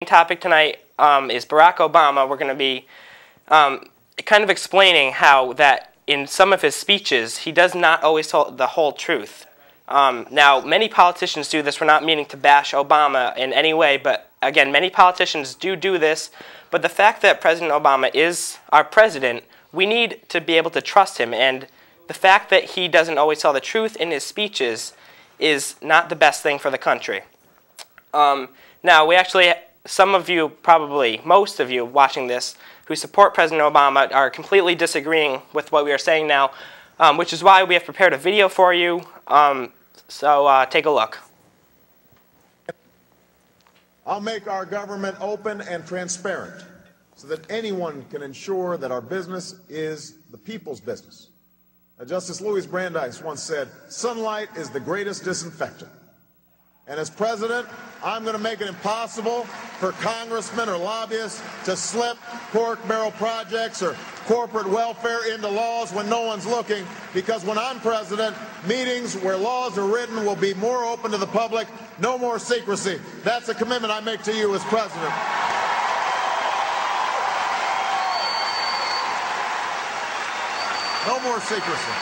Topic tonight is Barack Obama. We're going to be kind of explaining how that in some of his speeches he does not always tell the whole truth. Now, many politicians do this. We're not meaning to bash Obama in any way, but again, many politicians do this. But the fact that President Obama is our president, we need to be able to trust him. And the fact that he doesn't always tell the truth in his speeches is not the best thing for the country. Now, we actually, some of you, probably most of you watching this, who support President Obama are completely disagreeing with what we are saying now, which is why we have prepared a video for you. So take a look. I'll make our government open and transparent so that anyone can ensure that our business is the people's business. Justice Louis Brandeis once said, "Sunlight is the greatest disinfectant." And as president, I'm going to make it impossible for congressmen or lobbyists to slip pork barrel projects or corporate welfare into laws when no one's looking, because when I'm president, meetings where laws are written will be more open to the public, no more secrecy. That's a commitment I make to you as president. No more secrecy.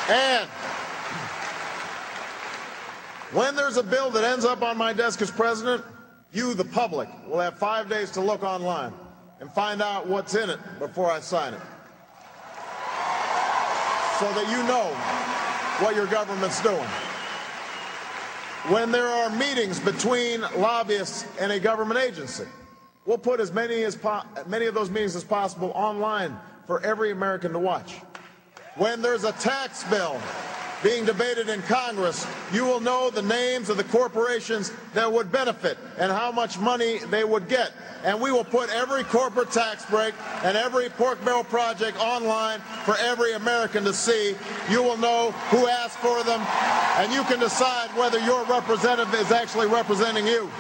And when there's a bill that ends up on my desk as president, you, the public, will have 5 days to look online and find out what's in it before I sign it, so that you know what your government's doing. When there are meetings between lobbyists and a government agency, we'll put as many of those meetings as possible online for every American to watch. When there's a tax bill being debated in Congress, you will know the names of the corporations that would benefit and how much money they would get. And we will put every corporate tax break and every pork barrel project online for every American to see. You will know who asked for them, and you can decide whether your representative is actually representing you.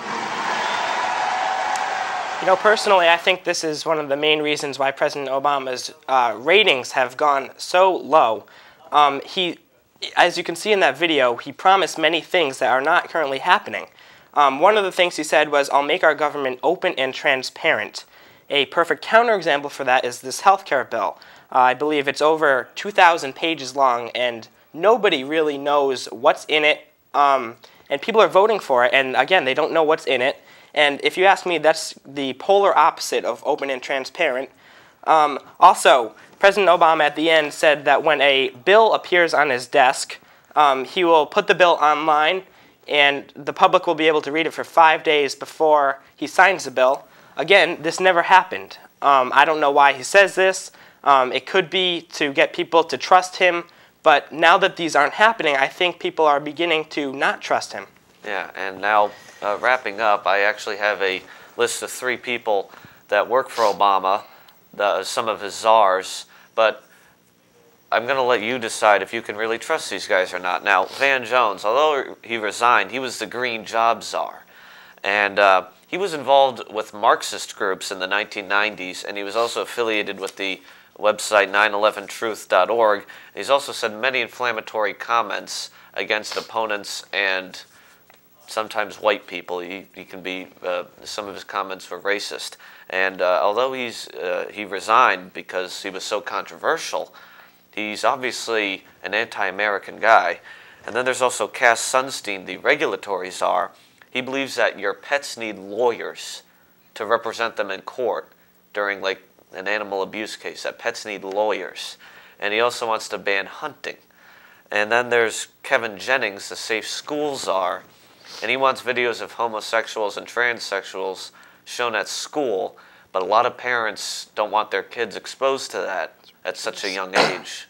You know, personally, I think this is one of the main reasons why President Obama's ratings have gone so low. As you can see in that video, he promised many things that are not currently happening. One of the things he said was, "I'll make our government open and transparent." A perfect counterexample for that is this health care bill. I believe it's over 2,000 pages long, and nobody really knows what's in it, and people are voting for it, and again, they don't know what's in it. And if you ask me, that's the polar opposite of open and transparent. Also, President Obama at the end said that when a bill appears on his desk, he will put the bill online and the public will be able to read it for 5 days before he signs the bill. Again, this never happened. I don't know why he says this. It could be to get people to trust him, but now that these aren't happening, I think people are beginning to not trust him. Yeah, and now wrapping up, I actually have a list of 3 people that work for Obama, some of his czars, but I'm going to let you decide if you can really trust these guys or not. Now, Van Jones, although he resigned, he was the Green Job Czar, and he was involved with Marxist groups in the 1990s, and he was also affiliated with the website 911truth.org. He's also said many inflammatory comments against opponents and sometimes white people. He can be, some of his comments were racist. And although he resigned because he was so controversial, he's obviously an anti-American guy. And then there's also Cass Sunstein, the regulatory czar. He believes that your pets need lawyers to represent them in court during like an animal abuse case, that pets need lawyers. And he also wants to ban hunting. And then there's Kevin Jennings, the Safe Schools czar. And he wants videos of homosexuals and transsexuals shown at school, but a lot of parents don't want their kids exposed to that at such a young age.